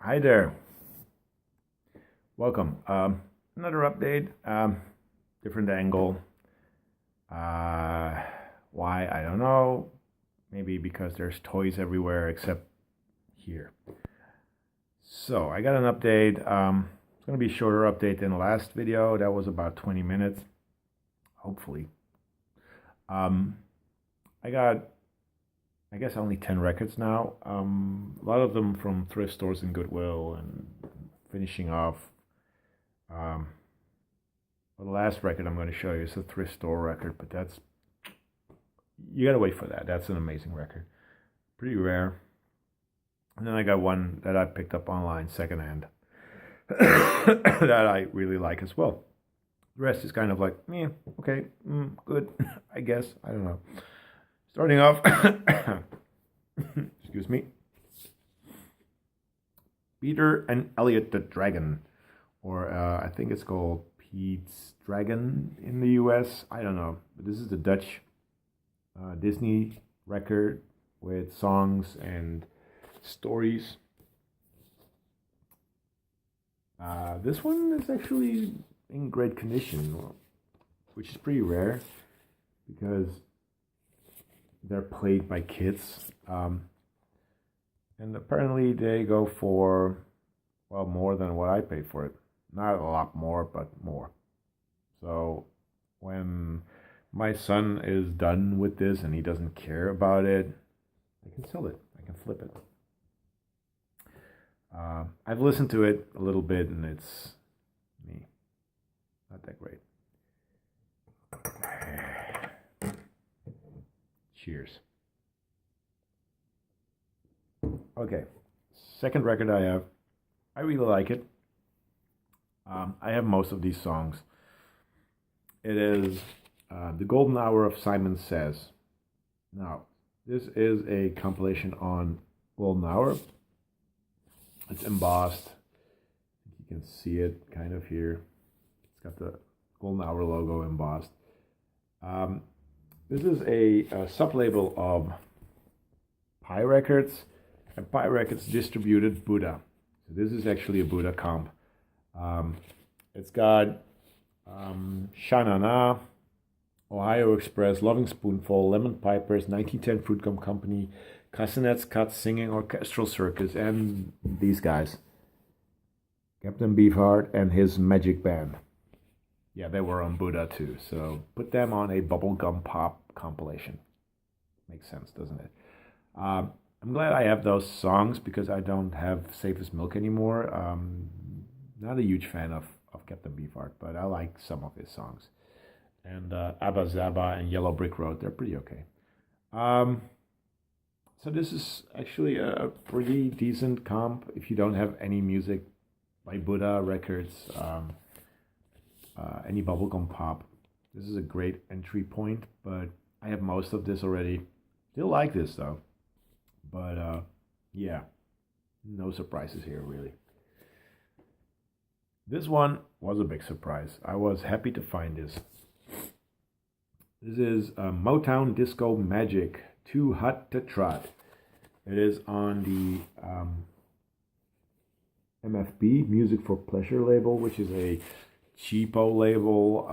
Hi there. Welcome. Another update. Different angle. Uh, why? I don't know. Maybe because there's toys everywhere except here. So I got an update. It's gonna be a shorter update than the last video. That was about 20 minutes. Hopefully. Um, I got, I guess, only 10 records now. A lot of them from thrift stores and Goodwill, and finishing off. Um, Well, the last record I'm going to show you is a thrift store record, but you got to wait for that. That's an amazing record. Pretty rare. And then I got one that I picked up online secondhand that I really like as well. The rest is kind of like, okay, good, I guess. I don't know. Starting off, excuse me, Peter and Elliot the Dragon, or I think it's called Pete's Dragon in the US. I don't know. But this is the Dutch Disney record with songs and stories. This one is actually in great condition, which is pretty rare because they're played by kids. And apparently they go for, well, more than what I paid for it. Not a lot more, but more. So when my son is done with this and he doesn't care about it, I can sell it. I can flip it. I've listened to it a little bit, and it's not that great. Cheers. Okay, second record I have. I really like it. I have most of these songs. It is The Golden Hour of Simon Says. Now, this is a compilation on Golden Hour. It's embossed. You can see it kind of here. It's got the Golden Hour logo embossed. This is a sub-label of Pi Records, and Pi Records distributed Buddha. So this is actually a Buddha comp. It's got Sha-Na-Na, Ohio Express, Loving Spoonful, Lemon Pipers, 1910 Fruit Gum Company, Castanets, Cuts, Singing Orchestral Circus, and these guys. Captain Beefheart and his Magic Band. Yeah, they were on Buddha too, so put them on a bubblegum pop compilation. Makes sense, doesn't it? I'm glad I have those songs because I don't have Safe as Milk anymore. Not a huge fan of Captain Beefheart, but I like some of his songs. And Abba Zaba and Yellow Brick Road, they're pretty okay. So this is actually a pretty decent comp if you don't have any music by Buddha Records, any bubblegum pop. This is a great entry point, but I have most of this already. Still like this though. But yeah, no surprises here really. This one was a big surprise. I was happy to find this. This is Motown Disco Magic, Too Hot to Trot. It is on the MFB, Music for Pleasure label, which is a cheapo label,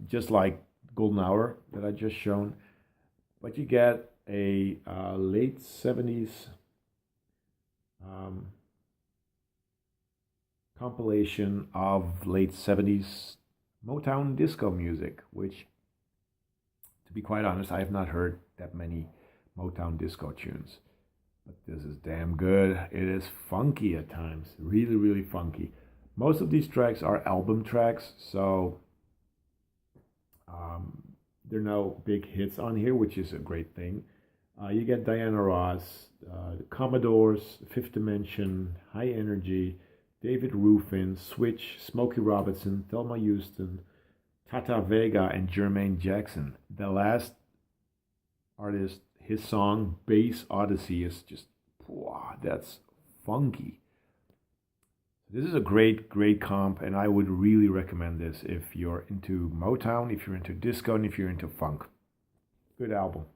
just like Golden Hour that I just shown. But you get a late 70s compilation of late 70s Motown disco music, which, to be quite honest, I have not heard that many Motown disco tunes. But this is damn good. It is funky at times, really, really funky. Most of these tracks are album tracks, so there are no big hits on here, which is a great thing. You get Diana Ross, the Commodores, Fifth Dimension, High Energy, David Rufin, Switch, Smokey Robinson, Thelma Houston, Tata Vega, and Jermaine Jackson. The last artist, his song Bass Odyssey is just, wow, that's funky. This is a great, great comp, and I would really recommend this if you're into Motown, if you're into disco, and if you're into funk. Good album.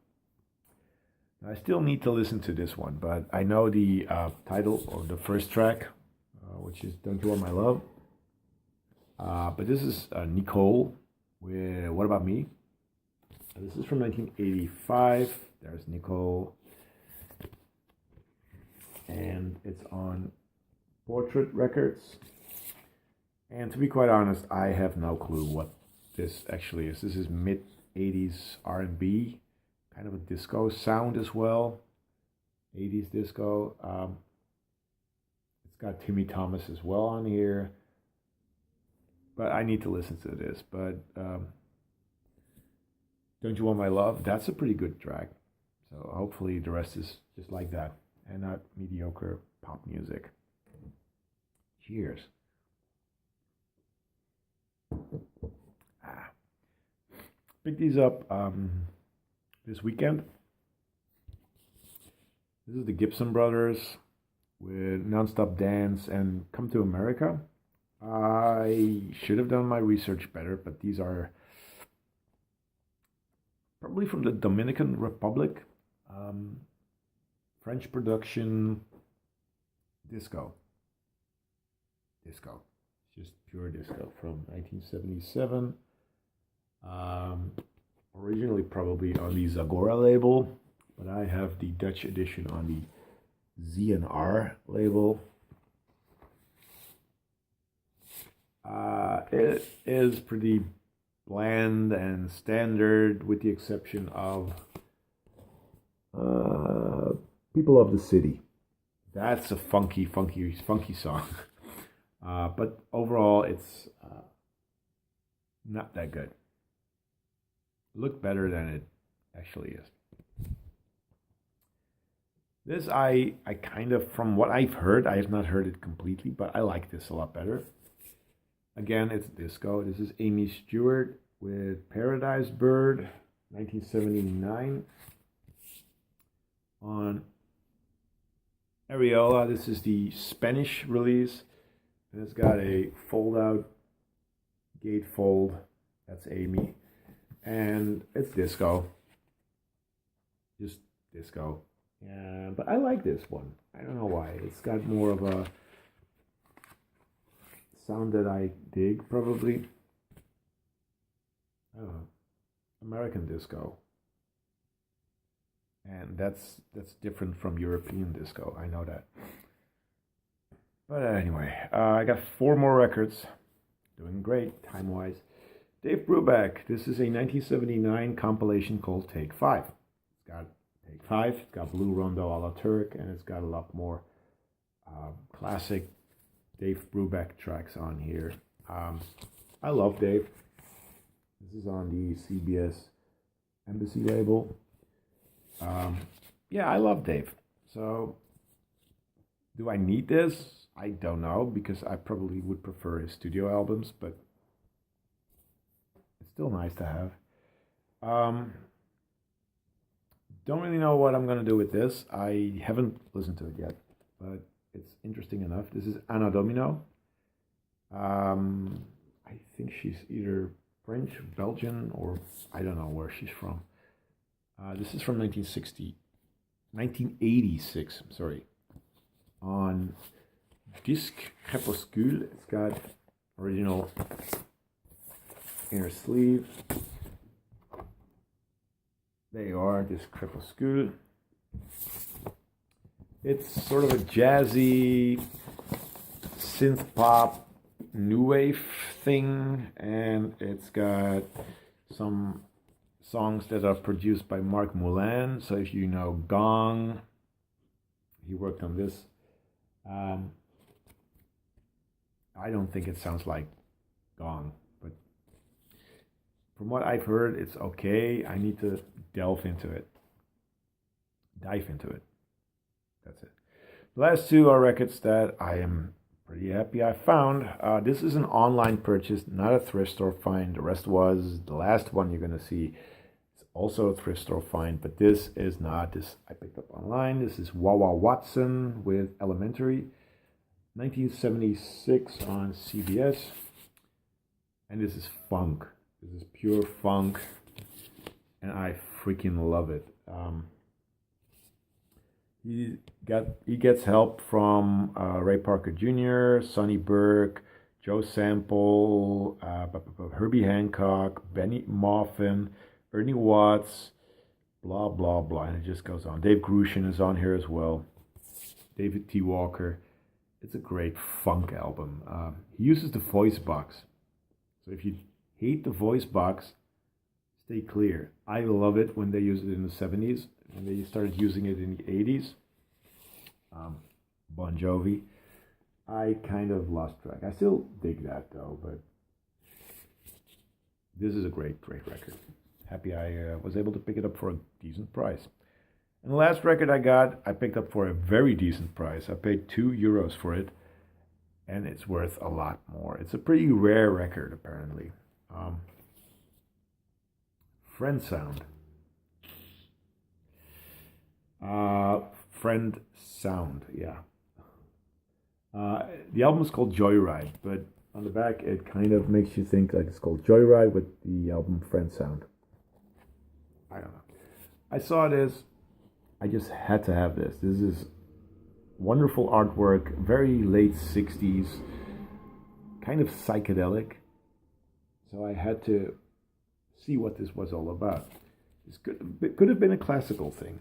I still need to listen to this one, but I know the title or the first track, which is Don't You Want My Love. But this is Nicole with What About Me? This is from 1985. There's Nicole. And it's on Portrait Records. And to be quite honest, I have no clue what this actually is. This is mid-80s R&B, kind of a disco sound as well. 80s disco. It's got Timmy Thomas as well on here. But I need to listen to this. But Don't You Want My Love? That's a pretty good track. So hopefully the rest is just like that and not mediocre pop music. Cheers. Picked these up this weekend. This is the Gibson Brothers with Nonstop Dance and Come to America. I should have done my research better, but these are probably from the Dominican Republic. French production disco. Just pure disco from 1977. Originally probably on the Zagora label, but I have the Dutch edition on the ZNR label. It is pretty bland and standard, with the exception of People of the City. That's a funky song. But overall, it's not that good. Look better than it actually is. This I kind of, from what I've heard, I have not heard it completely, but I like this a lot better. Again, it's disco. This is Amy Stewart with Paradise Bird, 1979. On Areola, this is the Spanish release. And it's got a fold-out gatefold. That's Amy. And it's disco. Just disco. Yeah, but I like this one. I don't know why. It's got more of a sound that I dig, probably. I don't know. American disco. And that's different from European disco. I know that. But anyway, I got 4 more records. Doing great, time-wise. Dave Brubeck. This is a 1979 compilation called Take 5. It's got Take 5, it's got Blue Rondo a la Turk, and it's got a lot more classic Dave Brubeck tracks on here. I love Dave. This is on the CBS Embassy label. Yeah, I love Dave. So, do I need this? I don't know, because I probably would prefer his studio albums, but it's still nice to have. Don't really know what I'm going to do with this. I haven't listened to it yet, but it's interesting enough. This is Anna Domino. I think she's either French, Belgian, or I don't know where she's from. This is from 1986, sorry. On Disc Crépuscule, it's got original inner sleeve. There you are, Disc Crépuscule. It's sort of a jazzy synth pop new wave thing, and it's got some songs that are produced by Mark Moulin. So if you know Gong, he worked on this. I don't think it sounds like Gong, but from what I've heard, it's okay. I need to dive into it. That's it. The last 2 are records that I am pretty happy I found. This is an online purchase, not a thrift store find. The rest was, the last one you're going to see, it's also a thrift store find, but this is not. This I picked up online. This is Wawa Watson with Elementary, 1976 on CBS. And this is funk. This is pure funk, and I freaking love it. He gets help from Ray Parker Jr., Sonny Burke, Joe Sample, Herbie Hancock, Benny Maupin, Ernie Watts, blah blah blah, and it just goes on. Dave Grusin is on here as well. David T. Walker. It's a great funk album. He uses the voice box, so if you hate the voice box, stay clear. I love it when they use it in the 70s, and they started using it in the 80s. Bon Jovi. I kind of lost track. I still dig that though, but this is a great, great record. Happy I was able to pick it up for a decent price. And the last record I picked up for a very decent price. I paid €2 for it, and it's worth a lot more. It's a pretty rare record, apparently. Friend Sound. Friend Sound, yeah. The album is called Joyride, but on the back it kind of makes you think like it's called Joyride with the album Friend Sound. I don't know. I saw this. I just had to have this. This is wonderful artwork, very late 60s, kind of psychedelic. So I had to see what this was all about. This could have been a classical thing.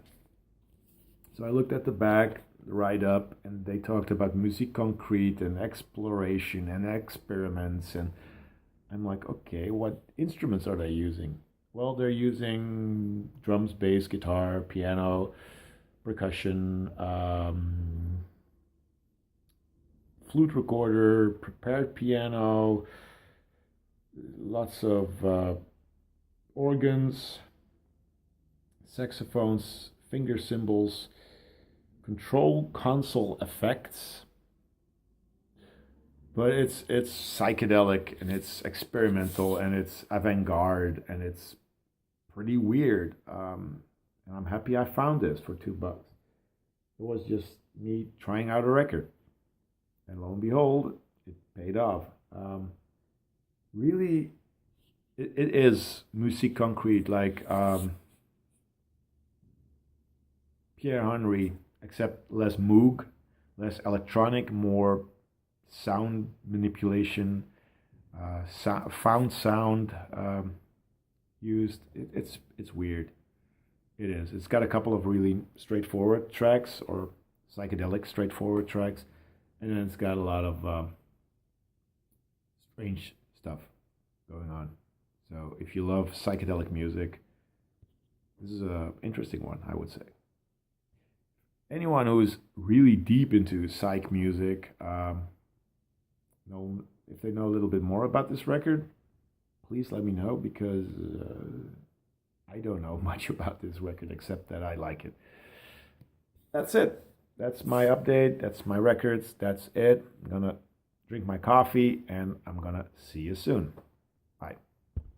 So I looked at the back, the write-up, and they talked about musique concrète and exploration and experiments. And I'm like, okay, what instruments are they using? Well, they're using drums, bass, guitar, piano, percussion, flute recorder, prepared piano, lots of organs, saxophones, finger cymbals, control console effects. But it's psychedelic and it's experimental and it's avant-garde and it's pretty weird. And I'm happy I found this for $2. It was just me trying out a record, and lo and behold, it paid off. Really, it is musique concrète, like Pierre Henry, except less moog, less electronic, more sound manipulation, found sound used. It's weird. It is. It's got a couple of really straightforward tracks, or psychedelic straightforward tracks, and then it's got a lot of strange stuff going on. So if you love psychedelic music, this is an interesting one, I would say. Anyone who's really deep into psych music, if they know a little bit more about this record, please let me know, because I don't know much about this record except that I like it. That's it. That's my update. That's my records. That's it. I'm going to drink my coffee, and I'm going to see you soon.